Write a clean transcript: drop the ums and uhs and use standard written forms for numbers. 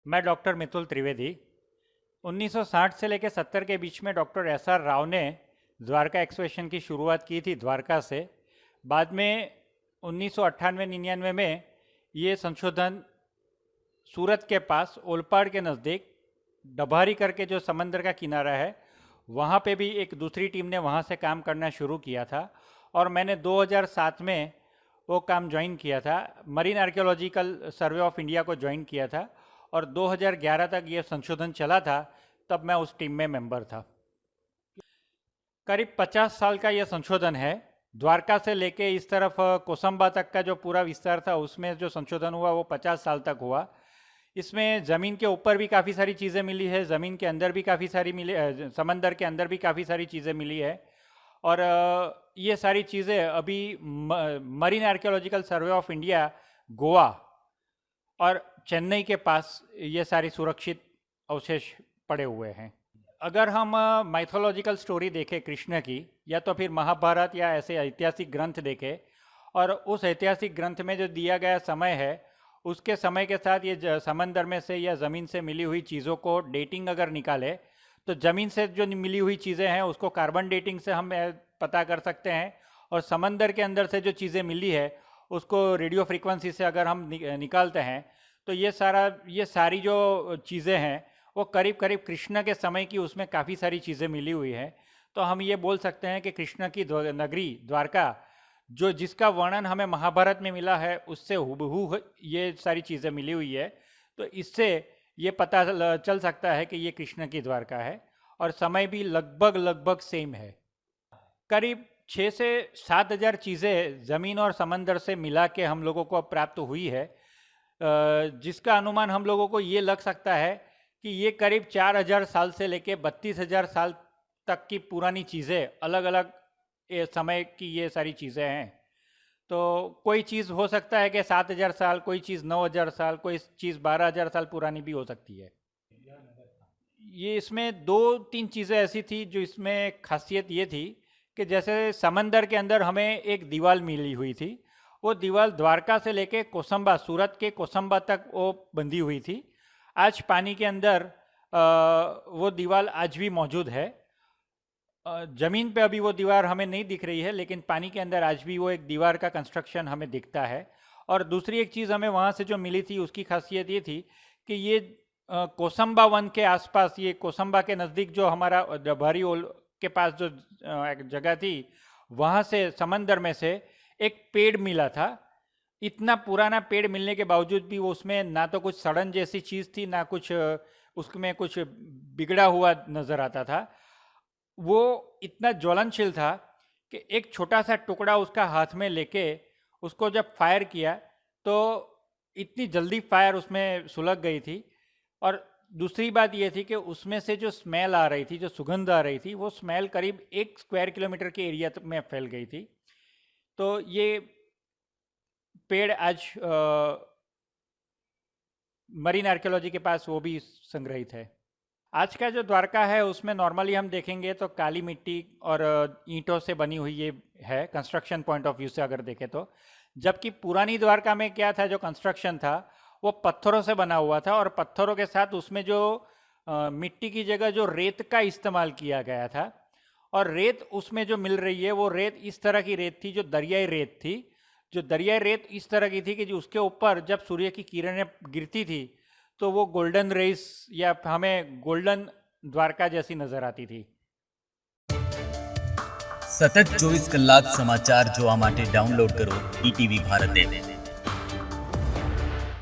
मैं डॉक्टर मितुल त्रिवेदी। 1960 से लेकर 70 के बीच में डॉक्टर एस.आर. राव ने द्वारका एक्सप्रेशन की शुरुआत की थी द्वारका से। बाद में 1998-99 में ये संशोधन सूरत के पास ओलपाड़ के नज़दीक डभारी करके जो समंदर का किनारा है वहाँ पे भी एक दूसरी टीम ने वहाँ से काम करना शुरू किया था और मैंने 2007 में वो काम ज्वाइन किया था। Marine archaeological survey of India को ज्वाइन किया था और 2011 तक ये संशोधन चला था, तब मैं उस टीम में मेंबर था। करीब 50 साल का ये संशोधन है। द्वारका से लेके इस तरफ कोसंबा तक का जो पूरा विस्तार था उसमें जो संशोधन हुआ वो 50 साल तक हुआ। इसमें ज़मीन के ऊपर भी काफ़ी सारी चीज़ें मिली है, ज़मीन के अंदर भी काफ़ी सारी मिली, समंदर के अंदर भी काफ़ी सारी चीज़ें मिली है। और ये सारी चीज़ें अभी marine archaeological survey of India Goa और चेन्नई के पास ये सारी सुरक्षित अवशेष पड़े हुए हैं। अगर हम माइथोलॉजिकल स्टोरी देखें कृष्ण की, या तो फिर महाभारत या ऐसे ऐतिहासिक ग्रंथ देखें, और उस ऐतिहासिक ग्रंथ में जो दिया गया समय है उसके समय के साथ ये समंदर में से या ज़मीन से मिली हुई चीज़ों को डेटिंग अगर निकाले तो ज़मीन से जो मिली हुई चीज़ें हैं उसको कार्बन डेटिंग से हम पता कर सकते हैं, और समंदर के अंदर से जो चीज़ें मिली है उसको रेडियो फ्रीक्वेंसी से अगर हम निकालते हैं तो ये सारी जो चीज़ें हैं वो करीब करीब कृष्ण के समय की उसमें काफ़ी सारी चीज़ें मिली हुई है। तो हम ये बोल सकते हैं कि कृष्ण की नगरी द्वारका जो जिसका वर्णन हमें महाभारत में मिला है उससे हूबहू ये सारी चीज़ें मिली हुई है। तो इससे ये पता चल सकता है कि ये कृष्ण की द्वारका है, और समय भी लगभग लगभग सेम है। करीब 6 से 7 हज़ार चीज़ें ज़मीन और समंदर से मिला के हम लोगों को प्राप्त हुई है, जिसका अनुमान हम लोगों को ये लग सकता है कि ये करीब 4,000 साल से लेके 32,000 साल तक की पुरानी चीज़ें, अलग अलग समय की ये सारी चीज़ें हैं। तो कोई चीज़ हो सकता है कि 7,000 साल, कोई चीज़ 9,000 साल, कोई चीज़ 12,000 साल पुरानी भी हो सकती है। ये इसमें 2-3 चीज़ें ऐसी थी जो इसमें खासियत ये थी कि जैसे समंदर के अंदर हमें एक दीवार मिली हुई थी। वो दीवार द्वारका से लेके कोसंबा, सूरत के कोसंबा तक वो बंधी हुई थी। आज पानी के अंदर वो दीवार आज भी मौजूद है। ज़मीन पे अभी वो दीवार हमें नहीं दिख रही है, लेकिन पानी के अंदर आज भी वो एक दीवार का कंस्ट्रक्शन हमें दिखता है। और दूसरी एक चीज़ हमें वहाँ से जो मिली थी उसकी खासियत ये थी कि ये कोसंबा वन के आसपास, ये कोसंबा के नज़दीक जो हमारा डभारी ओल के पास जो एक जगह थी, वहाँ से समंदर में से एक पेड़ मिला था। इतना पुराना पेड़ मिलने के बावजूद भी वो उसमें ना तो कुछ सड़न जैसी चीज़ थी, ना कुछ उसमें कुछ बिगड़ा हुआ नज़र आता था। वो इतना ज्वलनशील था कि एक छोटा सा टुकड़ा उसका हाथ में लेके उसको जब फायर किया तो इतनी जल्दी फायर उसमें सुलग गई थी। और दूसरी बात ये थी कि उसमें से जो स्मेल आ रही थी, जो सुगंध आ रही थी, वो स्मेल करीब 1 स्क्वायर किलोमीटर के एरिया में फैल गई थी। तो ये पेड़ आज मरीन आर्कियोलॉजी के पास वो भी संग्रहित है। आज का जो द्वारका है उसमें नॉर्मली हम देखेंगे तो काली मिट्टी और ईंटों से बनी हुई ये है, कंस्ट्रक्शन पॉइंट ऑफ व्यू से अगर देखें तो। जबकि पुरानी द्वारका में क्या था, जो कंस्ट्रक्शन था वो पत्थरों से बना हुआ था, और पत्थरों के साथ उसमें जो मिट्टी की जगह जो रेत का इस्तेमाल किया गया था। और रेत उसमें जो मिल रही है वो रेत इस तरह की रेत थी जो दरियाई रेत थी। जो दरियाई रेत इस तरह की थी कि जो उसके ऊपर जब सूर्य की किरणें गिरती थी तो वो गोल्डन रेस या हमें गोल्डन द्वारका जैसी नजर आती थी। સતત 24 કલાક સમાચાર જોવા માટે ડાઉનલોડ કરો ઈટીવી ભારત એપ।